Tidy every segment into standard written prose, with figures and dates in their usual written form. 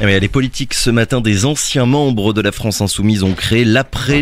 Les politiques ce matin, des anciens membres de la France Insoumise ont créé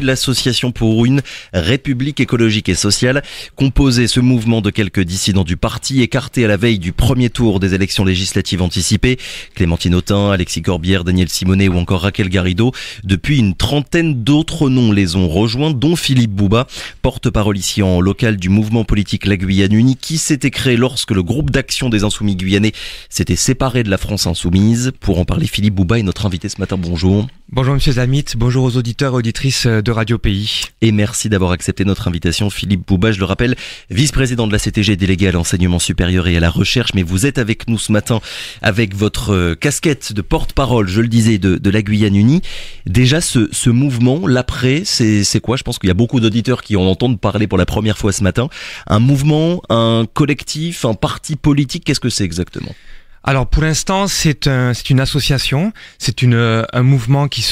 l'Association pour une République écologique et sociale. Composé ce mouvement de quelques dissidents du parti, écartés à la veille du premier tour des élections législatives anticipées. Clémentine Autain, Alexis Corbière, Daniel Simonet ou encore Raquel Garrido. Depuis une trentaine d'autres noms les ont rejoints, dont Philippe Bouba, porte-parole ici en local du mouvement politique La Guyane Unie, qui s'était créé lorsque le groupe d'action des Insoumis guyanais s'était séparé de la France Insoumise. Pour en parler, Philippe Bouba est notre invité ce matin. Bonjour. Bonjour Monsieur Zamit, bonjour aux auditeurs et auditrices de Radio Pays. Et merci d'avoir accepté notre invitation. Philippe Bouba, je le rappelle, vice-président de la CTG, délégué à l'enseignement supérieur et à la recherche, mais vous êtes avec nous ce matin avec votre casquette de porte-parole, je le disais, de la Guyane Unie. Déjà, ce mouvement, l'après, c'est quoi? Je pense qu'il y a beaucoup d'auditeurs qui en entendent parler pour la première fois ce matin. Un mouvement, un collectif, un parti politique, qu'est-ce que c'est exactement? Alors pour l'instant, c'est une association, c'est un mouvement qui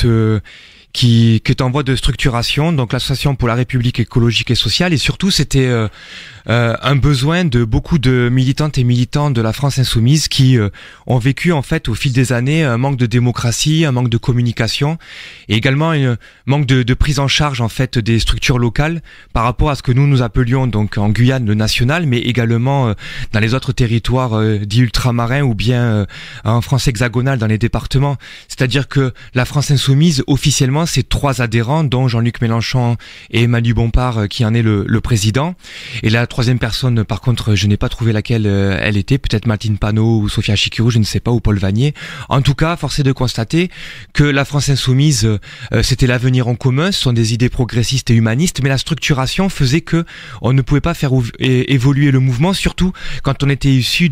est en voie de structuration, donc l'Association pour la République écologique et sociale, et surtout c'était un besoin de beaucoup de militantes et militants de la France Insoumise qui ont vécu en fait au fil des années un manque de démocratie, un manque de communication et également un manque de prise en charge en fait des structures locales par rapport à ce que nous appelions donc en Guyane le national, mais également dans les autres territoires dits ultramarins ou bien en France hexagonale dans les départements. C'est-à-dire que la France Insoumise officiellement c'est 3 adhérents dont Jean-Luc Mélenchon et Emmanuel Bompard qui en est le président. Et la troisième personne, par contre, je n'ai pas trouvé laquelle elle était, peut-être Martine Panot ou Sophia Chikirou, je ne sais pas, ou Paul Vanier. En tout cas, force est de constater que la France Insoumise, c'était l'avenir en commun, ce sont des idées progressistes et humanistes, mais la structuration faisait que on ne pouvait pas faire évoluer le mouvement, surtout quand on était issu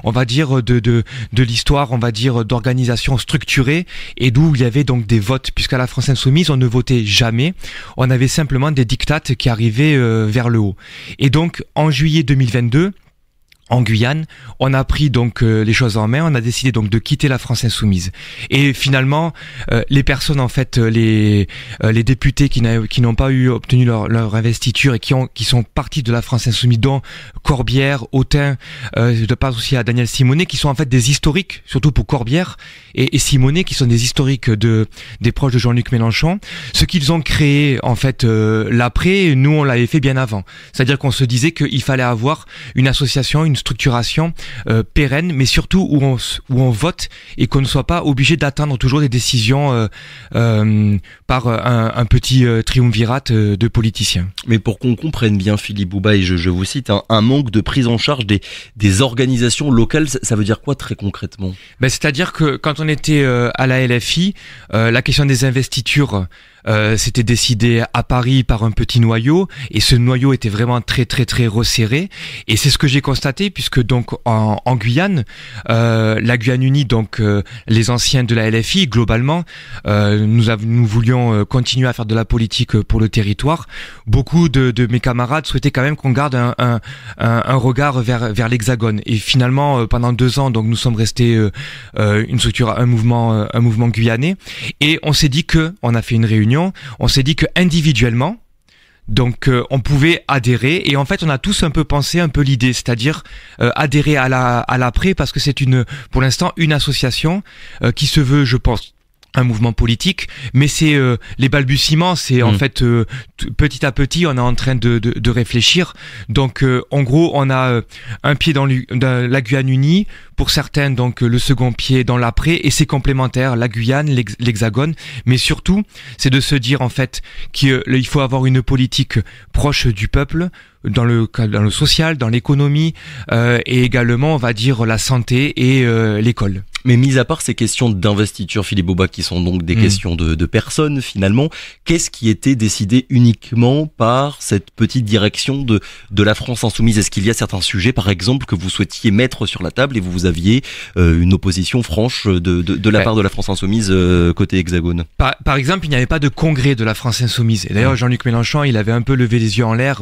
on va dire, de l'histoire, on va dire, d'organisation structurée, et d'où il y avait donc des votes, puisqu'à la France Insoumise, on ne votait jamais, on avait simplement des dictates qui arrivaient vers le haut. Et donc, en juillet 2022, en Guyane, on a pris donc les choses en main, on a décidé donc de quitter la France Insoumise. Et finalement, les personnes en fait, les députés qui n'ont pas obtenu leur investiture et qui sont partis de la France Insoumise, dont Corbière, Autain, je passe aussi à Daniel Simonet, qui sont en fait des historiques, surtout pour Corbière et Simonet, qui sont des historiques des proches de Jean-Luc Mélenchon. Ce qu'ils ont créé en fait l'après, nous on l'avait fait bien avant. C'est-à-dire qu'on se disait qu'il fallait avoir une association, une structuration pérenne, mais surtout où on vote et qu'on ne soit pas obligé d'attendre toujours des décisions par un petit triumvirat de politiciens. Mais pour qu'on comprenne bien, Philippe Bouba, et je vous cite, un manque de prise en charge des organisations locales, ça veut dire quoi très concrètement? C'est-à-dire que quand on était à la LFI, la question des investitures c'était décidé à Paris par un petit noyau, et ce noyau était vraiment très très très resserré, et c'est ce que j'ai constaté, puisque donc en Guyane, la Guyane Unie, donc les anciens de la LFI, globalement, nous voulions continuer à faire de la politique pour le territoire. Beaucoup de mes camarades souhaitaient quand même qu'on garde un regard vers l'Hexagone, et finalement pendant 2 ans, donc nous sommes restés une structure, un mouvement guyanais, et on s'est dit on a fait une réunion. On s'est dit que individuellement, donc on pouvait adhérer, et en fait on a tous un peu pensé un peu l'idée, c'est-à-dire adhérer à l'après, parce que c'est pour l'instant une association qui se veut, je pense, un mouvement politique, mais c'est les balbutiements, c'est en fait petit à petit on est en train de réfléchir. Donc en gros on a un pied dans la Guyane Unie, pour certains donc le second pied dans l'après, et c'est complémentaire, la Guyane, l'Hexagone, mais surtout c'est de se dire en fait qu'il faut avoir une politique proche du peuple, dans le social, dans l'économie, et également on va dire la santé et l'école. Mais mis à part ces questions d'investiture, Philippe Bouba, qui sont donc des questions de personnes finalement, qu'est-ce qui était décidé uniquement par cette petite direction de la France Insoumise? Est-ce qu'il y a certains sujets, par exemple, que vous souhaitiez mettre sur la table et vous aviez une opposition franche de la part de la France Insoumise côté Hexagone? Par exemple, il n'y avait pas de congrès de la France Insoumise. Et d'ailleurs, Jean-Luc Mélenchon, il avait un peu levé les yeux en l'air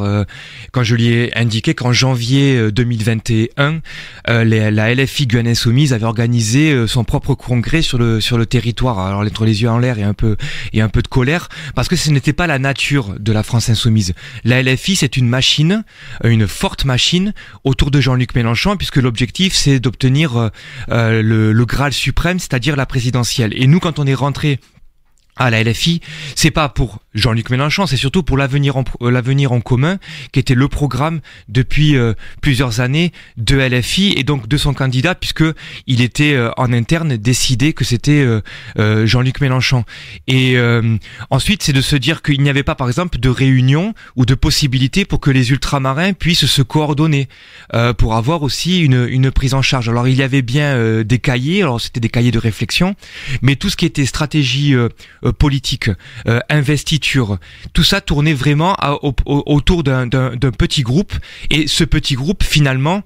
quand je lui ai indiqué qu'en janvier 2021, la LFI Guyane Insoumise avait organisé organiser son propre congrès sur le territoire. Alors entre les yeux en l'air et un peu de colère, parce que ce n'était pas la nature de la France insoumise. La LFI, c'est une machine, une forte machine autour de Jean-Luc Mélenchon, puisque l'objectif c'est d'obtenir le Graal suprême, c'est-à-dire la présidentielle. Et nous, quand on est rentré à la LFI, c'est pas pour Jean-Luc Mélenchon, c'est surtout pour l'avenir en commun, qui était le programme depuis plusieurs années de LFI et donc de son candidat, puisque il était en interne décidé que c'était Jean-Luc Mélenchon. Et ensuite, c'est de se dire qu'il n'y avait pas, par exemple, de réunion ou de possibilité pour que les ultramarins puissent se coordonner pour avoir aussi une prise en charge. Alors, il y avait bien des cahiers, alors c'était des cahiers de réflexion, mais tout ce qui était stratégie politique, investiture, tout ça tournait vraiment autour d'un petit groupe, et ce petit groupe finalement,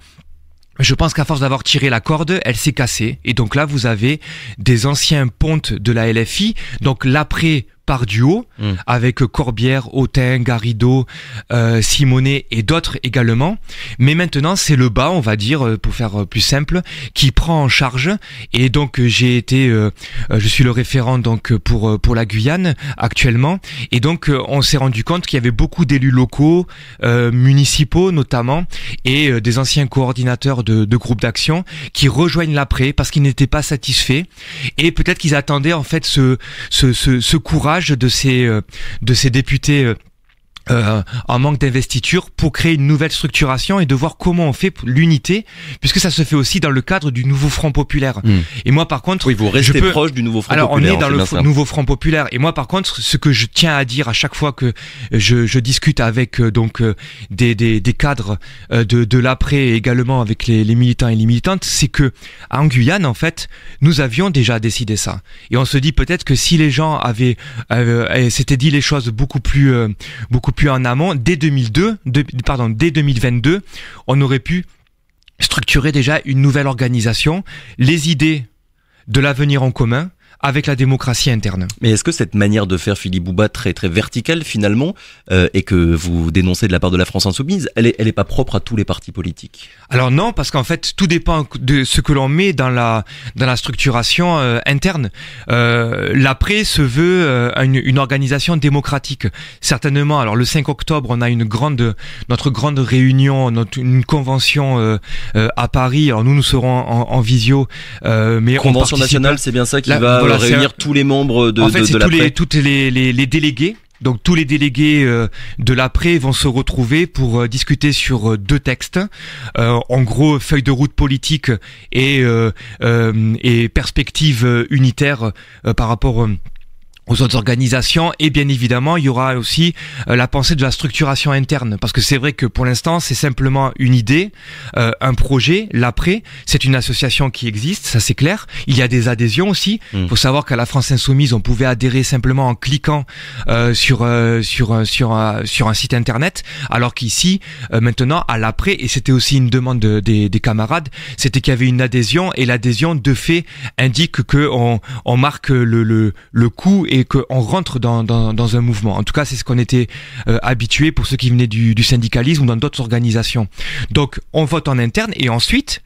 je pense qu'à force d'avoir tiré la corde, elle s'est cassée, et donc là vous avez des anciens pontes de la LFI, donc l'après par duo, avec Corbière, Autain, Garrido, Simonet et d'autres également. Mais maintenant, c'est le bas, on va dire, pour faire plus simple, qui prend en charge. Et donc, je suis le référent donc pour la Guyane actuellement. Et donc, on s'est rendu compte qu'il y avait beaucoup d'élus locaux, municipaux notamment, et des anciens coordinateurs de groupes d'action qui rejoignent l'après parce qu'ils n'étaient pas satisfaits. Et peut-être qu'ils attendaient en fait ce courage de ces députés en manque d'investiture pour créer une nouvelle structuration et de voir comment on fait l'unité, puisque ça se fait aussi dans le cadre du nouveau Front Populaire. Et moi par contre, oui, vous restez proche du nouveau Front alors, Populaire. Alors on est dans le nouveau Front Populaire, et moi par contre, ce que je tiens à dire à chaque fois que je discute avec des cadres de l'après, et également avec les militants et les militantes, c'est que en Guyane en fait, nous avions déjà décidé ça, et on se dit peut-être que si les gens s'étaient dit les choses beaucoup plus en amont, dès 2022, on aurait pu structurer déjà une nouvelle organisation, les idées de l'avenir en commun, avec la démocratie interne. Mais est-ce que cette manière de faire, Philippe Bouba, très très verticale finalement, et que vous dénoncez de la part de la France Insoumise, elle est pas propre à tous les partis politiques? Alors non, parce qu'en fait, tout dépend de ce que l'on met dans la structuration interne. L'après se veut une organisation démocratique. Certainement, alors le 5 octobre, on a notre grande réunion, une convention à Paris. Alors nous serons en visio. Mais Convention nationale, c'est bien ça qui va réunir tous les membres de l'après. Toutes les délégués. Donc tous les délégués de l'après vont se retrouver pour discuter sur deux textes, en gros feuille de route politique et perspective unitaire par rapport aux autres organisations. Et bien évidemment, il y aura aussi la pensée de la structuration interne, parce que c'est vrai que pour l'instant, c'est simplement une idée, un projet. L'après, c'est une association qui existe, ça c'est clair. Il y a des adhésions aussi. Faut savoir qu'à la France Insoumise, on pouvait adhérer simplement en cliquant sur un site internet, alors qu'ici, maintenant, à l'après, et c'était aussi une demande des camarades, c'était qu'il y avait une adhésion, et l'adhésion de fait indique que on marque le coup et qu'on rentre dans un mouvement. En tout cas, c'est ce qu'on était habitué pour ceux qui venaient du syndicalisme ou dans d'autres organisations. Donc, on vote en interne, et ensuite,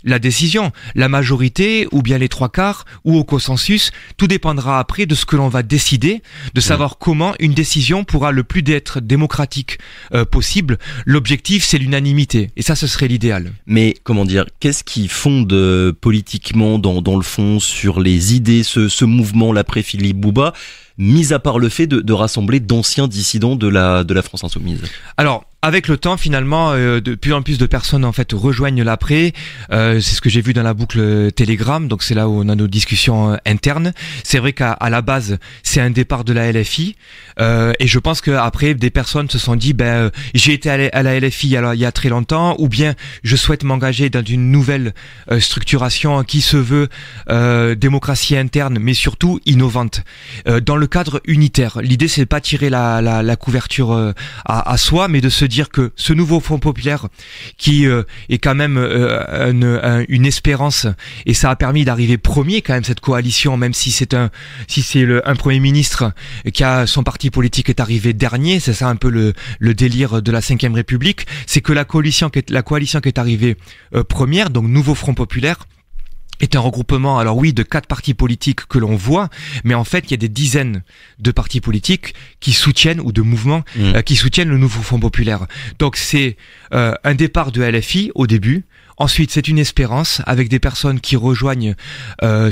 la décision, la majorité, ou bien les 3/4, ou au consensus, tout dépendra après de ce que l'on va décider, de savoir comment une décision pourra le plus d'être démocratique possible. L'objectif, c'est l'unanimité, et ça, ce serait l'idéal. Mais, comment dire, qu'est-ce qui fonde politiquement, dans le fond, sur les idées, ce mouvement, l'après Philippe Bouba, mis à part le fait de rassembler d'anciens dissidents de la France Insoumise? Alors, avec le temps, finalement, de plus en plus de personnes en fait rejoignent l'après. C'est ce que j'ai vu dans la boucle Telegram. Donc c'est là où on a nos discussions internes. C'est vrai qu'à la base, c'est un départ de la LFI, et je pense qu'après des personnes se sont dit, j'ai été à la LFI il y a très longtemps, ou bien je souhaite m'engager dans une nouvelle structuration qui se veut démocratie interne, mais surtout innovante, dans le cadre unitaire. L'idée, c'est de pas tirer la couverture à soi, mais de se dire que ce nouveau Front Populaire qui est quand même une espérance, et ça a permis d'arriver premier quand même, cette coalition, même si c'est un Premier ministre qui a son parti politique est arrivé dernier. C'est ça un peu le délire de la 5e République, c'est que la coalition qui est arrivée première, donc nouveau Front Populaire, est un regroupement, alors oui, de 4 partis politiques que l'on voit, mais en fait, il y a des dizaines de partis politiques qui soutiennent, ou de mouvements, qui soutiennent le nouveau Front populaire. Donc c'est un départ de LFI au début. Ensuite, c'est une espérance avec des personnes qui rejoignent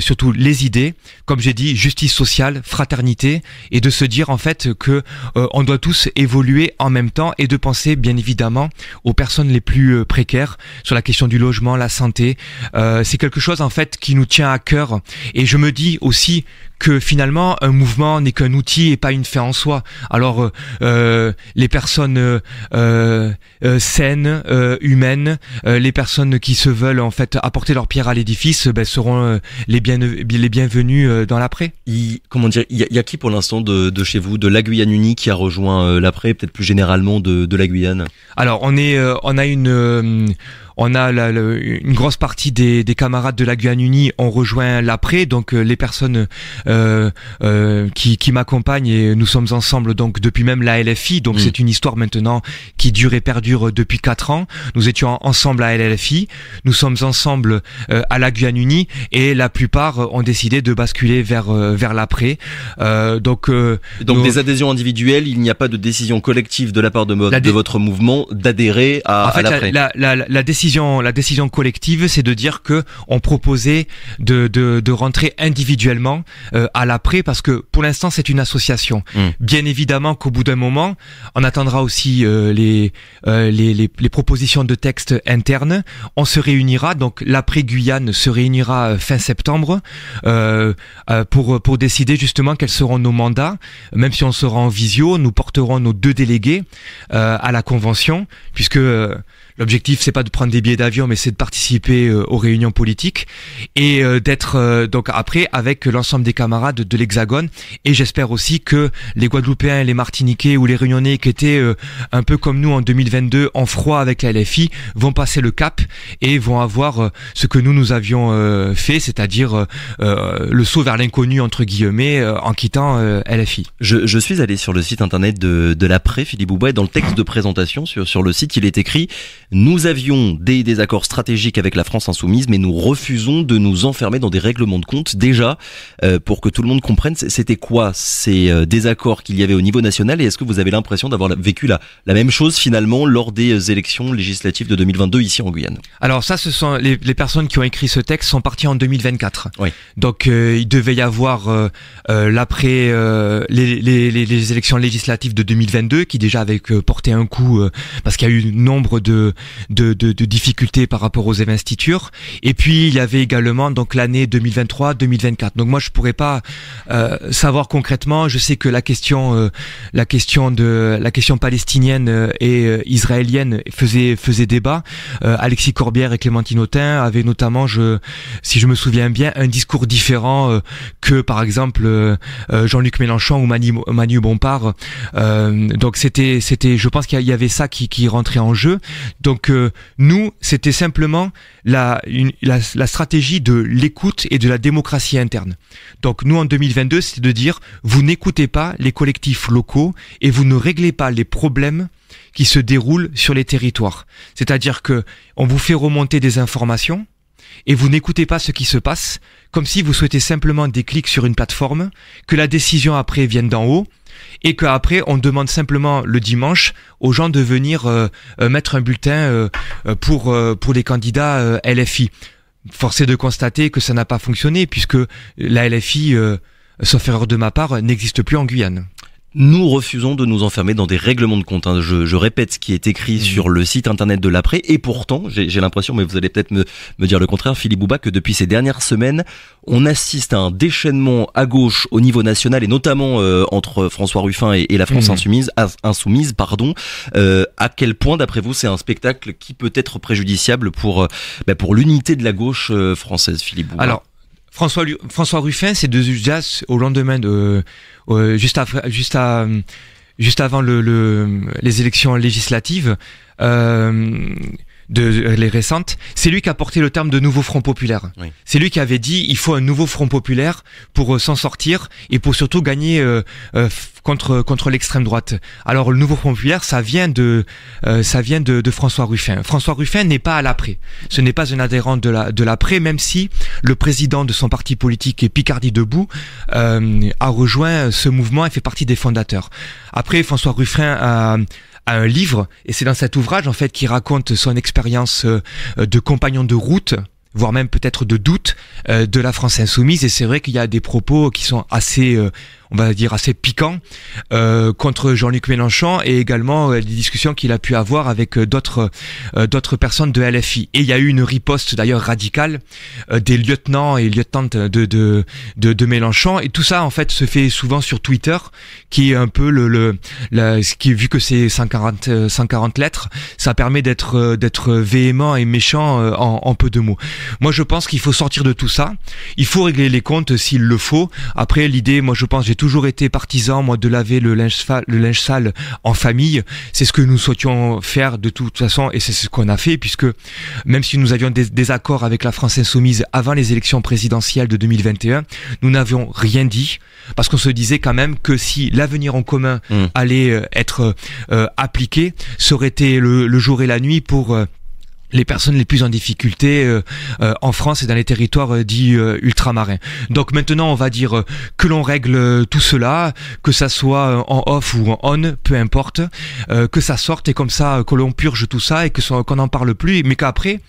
surtout les idées, comme j'ai dit, justice sociale, fraternité, et de se dire en fait que on doit tous évoluer en même temps et de penser bien évidemment aux personnes les plus précaires sur la question du logement, la santé. C'est quelque chose en fait qui nous tient à cœur. Et je me dis aussi que finalement un mouvement n'est qu'un outil et pas une fin en soi. Alors les personnes saines, humaines, les personnes qui se veulent en fait apporter leur pierre à l'édifice, seront les bienvenus dans l'après. Comment dire, il y a qui pour l'instant de chez vous, de la Guyane Unie qui a rejoint l'après, peut-être plus généralement de la Guyane? Alors on a une grosse partie des camarades de la Guyane Unie ont rejoint l'après, donc les personnes qui m'accompagnent, et nous sommes ensemble donc depuis même la LFI, donc c'est une histoire maintenant qui dure et perdure depuis 4 ans. Nous étions ensemble à la LFI, nous sommes ensemble à la Guyane Unie, et la plupart ont décidé de basculer vers l'après. Donc des adhésions individuelles, il n'y a pas de décision collective de la part de votre mouvement d'adhérer à l'après. La décision collective, c'est de dire que on proposait de rentrer individuellement à l'après, parce que pour l'instant c'est une association. Bien évidemment qu'au bout d'un moment, on attendra aussi les propositions de texte internes. On se réunira, donc l'après Guyane se réunira fin septembre pour décider justement quels seront nos mandats. Même si on sera en visio, nous porterons nos 2 délégués à la convention, puisque l'objectif, c'est pas de prendre des billets d'avion, mais c'est de participer aux réunions politiques et d'être donc après avec l'ensemble des camarades de l'Hexagone. Et j'espère aussi que les Guadeloupéens, les Martiniquais ou les Réunionnais qui étaient un peu comme nous en 2022 en froid avec la LFI vont passer le cap et vont avoir ce que nous avions fait, c'est-à-dire le saut vers l'inconnu entre guillemets en quittant LFI. Je suis allé sur le site internet de l'après, Philippe Bouba, et dans le texte de présentation sur le site, il est écrit: nous avions des désaccords stratégiques avec la France insoumise, mais nous refusons de nous enfermer dans des règlements de compte. Déjà, pour que tout le monde comprenne, c'était quoi ces désaccords qu'il y avait au niveau national, et est-ce que vous avez l'impression d'avoir vécu la même chose finalement lors des élections législatives de 2022 ici en Guyane? Alors ça, ce sont les personnes qui ont écrit ce texte sont parties en 2024. Oui. Donc il devait y avoir l'après les élections législatives de 2022 qui déjà avaient porté un coup parce qu'il y a eu nombre de difficultés par rapport aux investitures, et puis il y avait également donc l'année 2023-2024. Donc moi je pourrais pas savoir concrètement. Je sais que la question palestinienne et israélienne faisait débat. Alexis Corbière et Clémentine Autain avaient notamment, si je me souviens bien, un discours différent que par exemple Jean-Luc Mélenchon ou Manu Bompard. Donc c'était, je pense qu'il y avait ça qui rentrait en jeu. Donc nous, c'était simplement la stratégie de l'écoute et de la démocratie interne. Donc nous, en 2022, c'est de dire, vous n'écoutez pas les collectifs locaux et vous ne réglez pas les problèmes qui se déroulent sur les territoires. C'est-à-dire que on vous fait remonter des informations et vous n'écoutez pas ce qui se passe, comme si vous souhaitez simplement des clics sur une plateforme, que la décision après vienne d'en haut, et qu'après on demande simplement le dimanche aux gens de venir mettre un bulletin pour les candidats LFI. Force est de constater que ça n'a pas fonctionné, puisque la LFI, sauf erreur de ma part, n'existe plus en Guyane. Nous refusons de nous enfermer dans des règlements de compte. Je répète ce qui est écrit sur le site internet de l'après, et pourtant, j'ai l'impression, mais vous allez peut-être me dire le contraire, Philippe Bouba, que depuis ces dernières semaines, on assiste à un déchaînement à gauche au niveau national, et notamment entre François Ruffin et la France insoumise. À quel point, d'après vous, c'est un spectacle qui peut être préjudiciable pour l'unité de la gauche française, Philippe Bouba? Alors, François Ruffin, c'est déjà au lendemain juste avant les élections législatives, les récentes, c'est lui qui a porté le terme de nouveau Front populaire. Oui. C'est lui qui avait dit il faut un nouveau Front populaire pour s'en sortir et pour surtout gagner contre l'extrême droite. Alors le nouveau Front populaire, ça vient de François Ruffin. François Ruffin n'est pas à l'après. Ce n'est pas un adhérent de l'après, même si le président de son parti politique, Picardie Debout, a rejoint ce mouvement et fait partie des fondateurs. Après, François Ruffin a un livre, et c'est dans cet ouvrage en fait qu'il raconte son expérience de compagnon de route, voire même peut-être de doute de la France insoumise, et c'est vrai qu'il y a des propos qui sont assez on va dire assez piquants contre Jean-Luc Mélenchon, et également des discussions qu'il a pu avoir avec d'autres personnes de LFI. Et il y a eu une riposte d'ailleurs radicale des lieutenants et lieutenantes de Mélenchon, et tout ça en fait se fait souvent sur Twitter, qui est un peu qui, vu que c'est 140 lettres, ça permet d'être véhément et méchant en peu de mots. Moi je pense qu'il faut sortir de tout ça, il faut régler les comptes s'il le faut. Après l'idée, moi je pense, j'ai toujours été partisan moi de laver le linge sale en famille. C'est ce que nous souhaitions faire de toute façon, et c'est ce qu'on a fait, puisque même si nous avions des accords avec la France insoumise avant les élections présidentielles de 2021, nous n'avions rien dit, parce qu'on se disait quand même que si l'avenir en commun allait être appliqué, ça aurait été le jour et la nuit pour les personnes les plus en difficulté en France et dans les territoires dits ultramarins. Donc maintenant, on va dire que l'on règle tout cela, que ça soit en off ou en on, peu importe, que ça sorte, et comme ça que l'on purge tout ça et qu'on n'en parle plus, mais qu'après,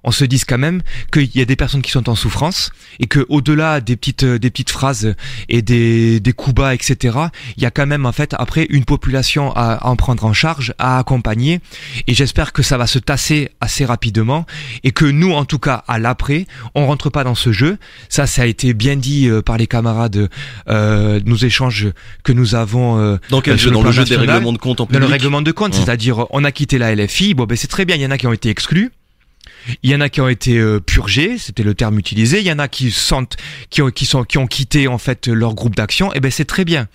on se dise quand même qu'il y a des personnes qui sont en souffrance, et que au-delà des petites phrases et des coups bas, etc., il y a quand même en fait après une population à en prendre en charge, à accompagner, et j'espère que ça va se tasser assez rapidement, et que nous, en tout cas, à l'après, on rentre pas dans ce jeu. Ça a été bien dit par les camarades, nos échanges que nous avons dans quel jeu, dans le jeu des règlements de compte en public. Dans le règlement de compte, c'est-à-dire on a quitté la LFI, bon ben c'est très bien, il y en a qui ont été exclus. Il y en a qui ont été purgés, c'était le terme utilisé. Il y en a qui ont quitté en fait leur groupe d'action. Et ben c'est très bien.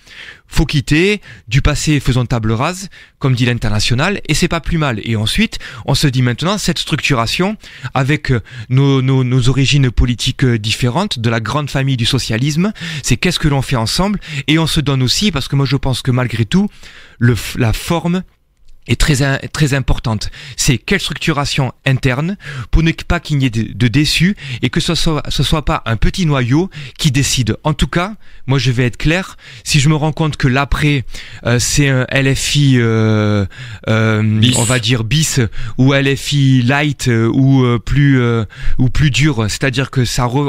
Faut quitter, du passé faisons table rase, comme dit l'Internationale, et c'est pas plus mal. Et ensuite, on se dit maintenant, cette structuration, avec nos origines politiques différentes, de la grande famille du socialisme, c'est qu'est-ce que l'on fait ensemble. Et on se donne aussi, parce que moi je pense que malgré tout, la forme est très importante. C'est quelle structuration interne pour ne pas qu'il n'y ait de déçus, et que ce soit pas un petit noyau qui décide. En tout cas, moi je vais être clair, si je me rends compte que l'après c'est un LFI on va dire bis, ou LFI light, ou plus dur, c'est-à-dire que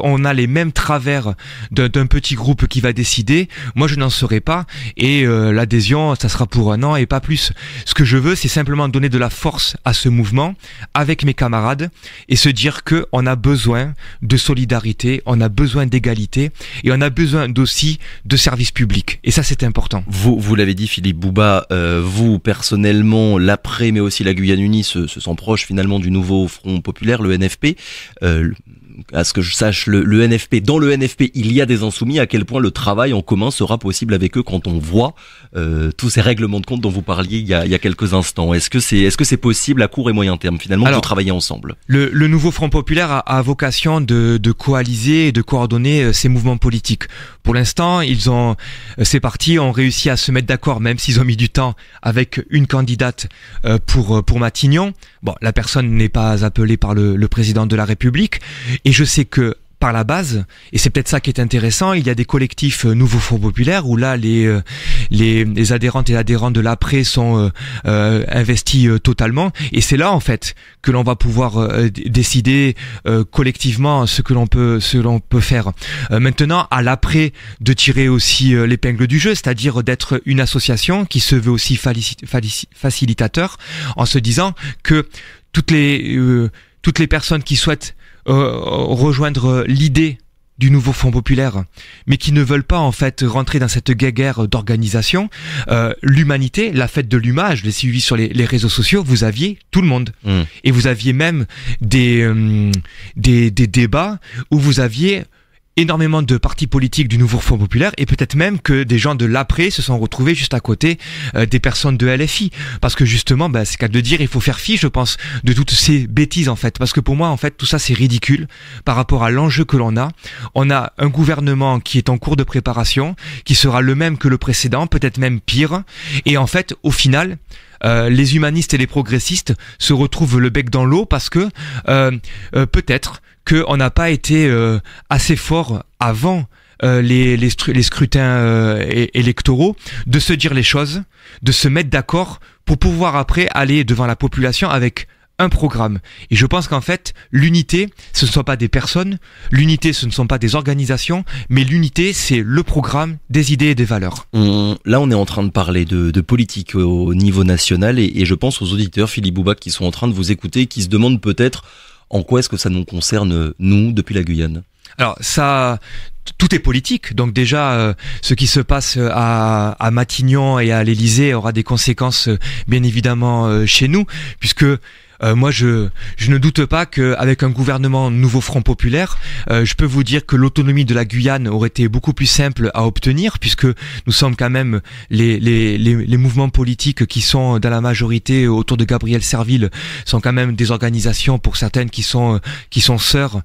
on a les mêmes travers d'un petit groupe qui va décider, moi je n'en serai pas, et l'adhésion ça sera pour un an et pas plus. Ce que je veux, c'est simplement donner de la force à ce mouvement avec mes camarades, et se dire que on a besoin de solidarité, on a besoin d'égalité, et on a besoin aussi de services publics, et ça c'est important. Vous l'avez dit, Philippe Bouba, vous personnellement, l'après mais aussi la Guyane Unie se sent proche finalement du nouveau Front populaire, le NFP. À ce que je sache, le NFP, dans le NFP, il y a des insoumis. À quel point le travail en commun sera possible avec eux quand on voit tous ces règlements de compte dont vous parliez il y a quelques instants? Est-ce que c'est possible à court et moyen terme finalement de travailler ensemble? Le nouveau Front populaire a vocation de coaliser et de coordonner ces mouvements politiques. Pour l'instant, ces partis ont réussi à se mettre d'accord, même s'ils ont mis du temps, avec une candidate pour Matignon. Bon, la personne n'est pas appelée par le président de la République, et je sais que par la base, et c'est peut-être ça qui est intéressant, il y a des collectifs Nouveau Front populaire où là les adhérentes et adhérents de l'après sont investis totalement, et c'est là en fait que l'on va pouvoir décider collectivement ce que l'on peut faire. Maintenant, à l'après, de tirer aussi l'épingle du jeu, c'est-à-dire d'être une association qui se veut aussi facilitateur, en se disant que toutes les personnes qui souhaitent rejoindre l'idée du nouveau Front populaire, mais qui ne veulent pas en fait rentrer dans cette guerre d'organisation, l'humanité, la fête de l'UMA, je l'ai suivi sur les réseaux sociaux, vous aviez tout le monde, et vous aviez même des débats où vous aviez énormément de partis politiques du nouveau Front populaire et peut-être même que des gens de l'après se sont retrouvés juste à côté des personnes de LFI. Parce que justement, c'est qu'à de dire, il faut faire fi, je pense, de toutes ces bêtises en fait. Parce que pour moi, en fait, tout ça c'est ridicule par rapport à l'enjeu que l'on a. On a un gouvernement qui est en cours de préparation, qui sera le même que le précédent, peut-être même pire. Et en fait, au final, les humanistes et les progressistes se retrouvent le bec dans l'eau parce que peut-être qu'on n'a pas été assez fort avant les scrutins électoraux de se dire les choses, de se mettre d'accord pour pouvoir après aller devant la population avec un programme. Et je pense qu'en fait, l'unité, ce ne sont pas des personnes, l'unité, ce ne sont pas des organisations, mais l'unité, c'est le programme, des idées et des valeurs. Là, on est en train de parler de politique au niveau national et je pense aux auditeurs, Philippe Boubac, qui sont en train de vous écouter, qui se demandent peut-être en quoi est-ce que ça nous concerne, nous, depuis la Guyane. Alors ça, tout est politique, donc déjà ce qui se passe à Matignon et à l'Élysée aura des conséquences bien évidemment chez nous, puisque moi je ne doute pas qu'avec un gouvernement nouveau Front populaire, je peux vous dire que l'autonomie de la Guyane aurait été beaucoup plus simple à obtenir, puisque nous sommes quand même les mouvements politiques qui sont dans la majorité autour de Gabriel Serville sont quand même des organisations pour certaines qui sont sœurs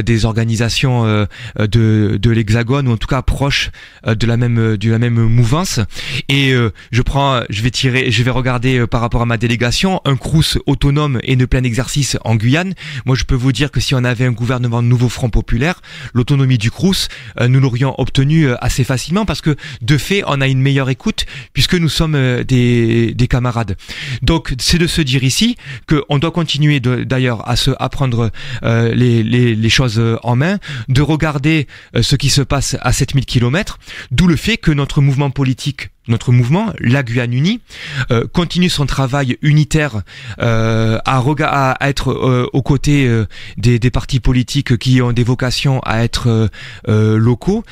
des organisations de l'Hexagone, ou en tout cas proches de la même mouvance. Et je vais regarder par rapport à ma délégation un Crous autonome et de plein exercice en Guyane. Moi, je peux vous dire que si on avait un gouvernement de nouveau Front populaire, l'autonomie du Crous, nous l'aurions obtenue assez facilement parce que, de fait, on a une meilleure écoute puisque nous sommes des camarades. Donc, c'est de se dire ici qu'on doit continuer d'ailleurs à prendre les choses en main, de regarder ce qui se passe à 7000 km, d'où le fait que notre mouvement politique, notre mouvement, la Guyane Unie, continue son travail unitaire à être aux côtés des partis politiques qui ont des vocations à être locaux.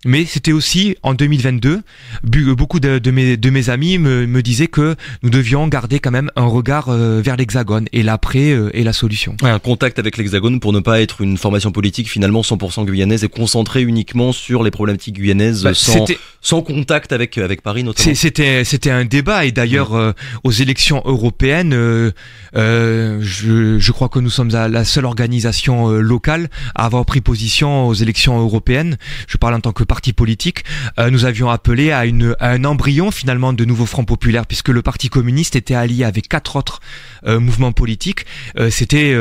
Mais c'était aussi en 2022, beaucoup de mes amis me disaient que nous devions garder quand même un regard vers l'Hexagone et l'après et la solution. Ouais, un contact avec l'Hexagone pour ne pas être une formation politique finalement 100% guyanaise et concentrée uniquement sur les problématiques guyanaises sans contact avec Paris notamment. C'était un débat et d'ailleurs aux élections européennes, je crois que nous sommes la seule organisation locale à avoir pris position aux élections européennes. Je parle en tant que parti politique, nous avions appelé à un embryon finalement de nouveau Front populaire puisque le Parti communiste était allié avec 4 autres mouvements politiques. C'était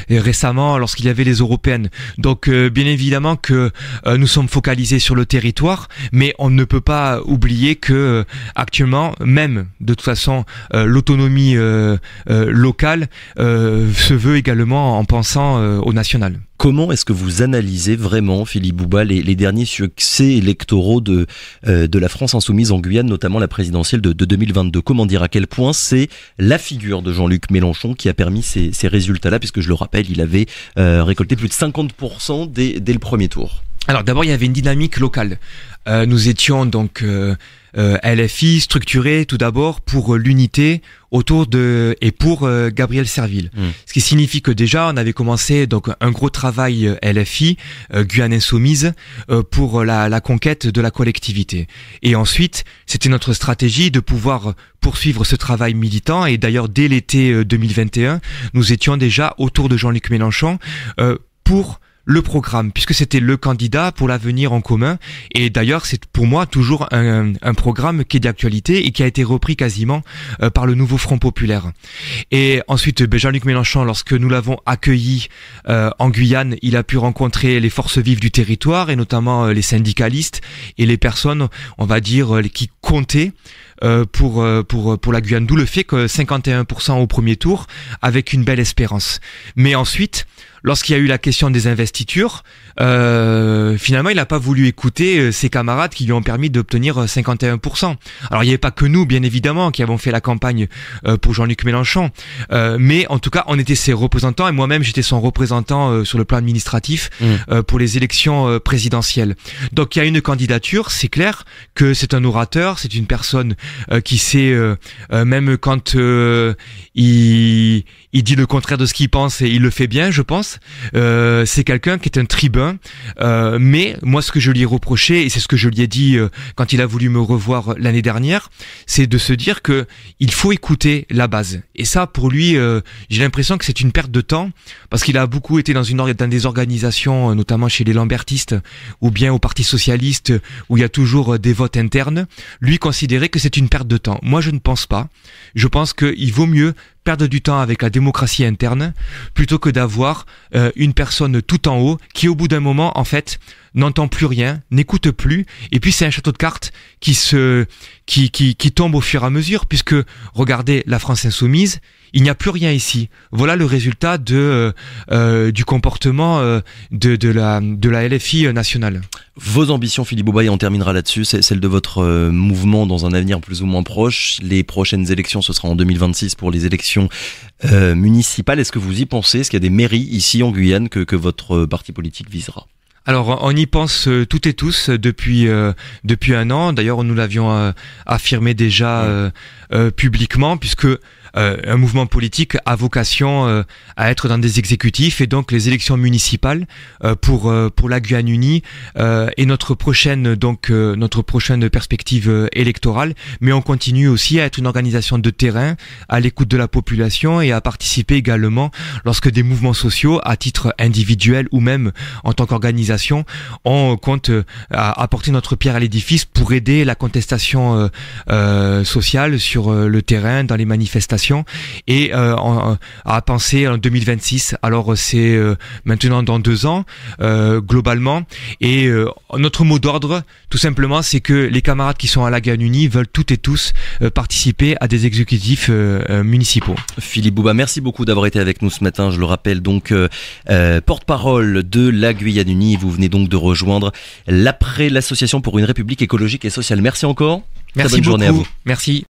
récemment lorsqu'il y avait les européennes. Donc bien évidemment que nous sommes focalisés sur le territoire, mais on ne peut pas oublier que actuellement, même de toute façon, l'autonomie locale se veut également en pensant au national. Comment est-ce que vous analysez vraiment, Philippe Bouba, les derniers succès électoraux de la France insoumise en Guyane, notamment la présidentielle de 2022? Comment dire à quel point c'est la figure de Jean-Luc Mélenchon qui a permis ces résultats-là, puisque je le rappelle, il avait récolté plus de 50% dès le premier tour. Alors d'abord, il y avait une dynamique locale. Nous étions donc LFI structuré tout d'abord pour l'unité autour et pour Gabriel Serville. Ce qui signifie que déjà on avait commencé donc un gros travail LFI, Guyane Insoumise, pour la conquête de la collectivité. Et ensuite, c'était notre stratégie de pouvoir poursuivre ce travail militant et d'ailleurs dès l'été 2021, nous étions déjà autour de Jean-Luc Mélenchon pour le programme, puisque c'était le candidat pour l'avenir en commun. Et d'ailleurs, c'est pour moi toujours un programme qui est d'actualité et qui a été repris quasiment par le nouveau Front populaire. Et ensuite, Jean-Luc Mélenchon, lorsque nous l'avons accueilli en Guyane, il a pu rencontrer les forces vives du territoire et notamment les syndicalistes et les personnes, on va dire, qui comptaient pour la Guyane. D'où le fait que 51% au premier tour, avec une belle espérance. Mais ensuite, lorsqu'il y a eu la question des investitures, finalement, il n'a pas voulu écouter ses camarades qui lui ont permis d'obtenir 51%. Alors, il n'y avait pas que nous, bien évidemment, qui avons fait la campagne pour Jean-Luc Mélenchon. Mais en tout cas, on était ses représentants et moi-même, j'étais son représentant sur le plan administratif pour les élections présidentielles. Donc, il y a une candidature, c'est clair que c'est un orateur, c'est une personne qui sait, même quand il dit le contraire de ce qu'il pense et il le fait bien, je pense. pense. C'est quelqu'un qui est un tribun, mais moi ce que je lui ai reproché, et c'est ce que je lui ai dit quand il a voulu me revoir l'année dernière, c'est de se dire que il faut écouter la base. Et ça, pour lui, j'ai l'impression que c'est une perte de temps, parce qu'il a beaucoup été dans des organisations, notamment chez les Lambertistes, ou bien au Parti Socialiste, où il y a toujours des votes internes. Lui considérait que c'est une perte de temps. Moi, je ne pense pas. Je pense qu'il vaut mieux perdre du temps avec la démocratie interne plutôt que d'avoir une personne tout en haut qui, au bout d'un moment, en fait, n'entend plus rien, n'écoute plus, et puis c'est un château de cartes qui tombe au fur et à mesure, puisque regardez la France insoumise, il n'y a plus rien ici. Voilà le résultat du comportement de la LFI nationale. Vos ambitions, Philippe Bouba, et on terminera là-dessus, c'est celle de votre mouvement dans un avenir plus ou moins proche. Les prochaines élections, ce sera en 2026 pour les élections municipales. Est-ce que vous y pensez? Est-ce qu'il y a des mairies ici en Guyane que votre parti politique visera? Alors, on y pense toutes et tous depuis un an. D'ailleurs, nous l'avions affirmé déjà publiquement, puisque un mouvement politique a vocation à être dans des exécutifs, et donc les élections municipales pour la Guyane unie est notre prochaine perspective électorale. Mais on continue aussi à être une organisation de terrain, à l'écoute de la population, et à participer également lorsque des mouvements sociaux, à titre individuel ou même en tant qu'organisation, on compte apporter notre pierre à l'édifice pour aider la contestation sociale sur le terrain, dans les manifestations, et à penser en 2026. Alors c'est maintenant dans 2 ans globalement, et notre mot d'ordre tout simplement, c'est que les camarades qui sont à la Guyane unie veulent toutes et tous participer à des exécutifs municipaux. Philippe Bouba, merci beaucoup d'avoir été avec nous ce matin. Je le rappelle, donc porte-parole de la Guyane unie. Vous venez donc de rejoindre l'APRE, l'association pour une République écologique et sociale. Merci encore. Merci Très bonne journée à beaucoup. vous. Merci.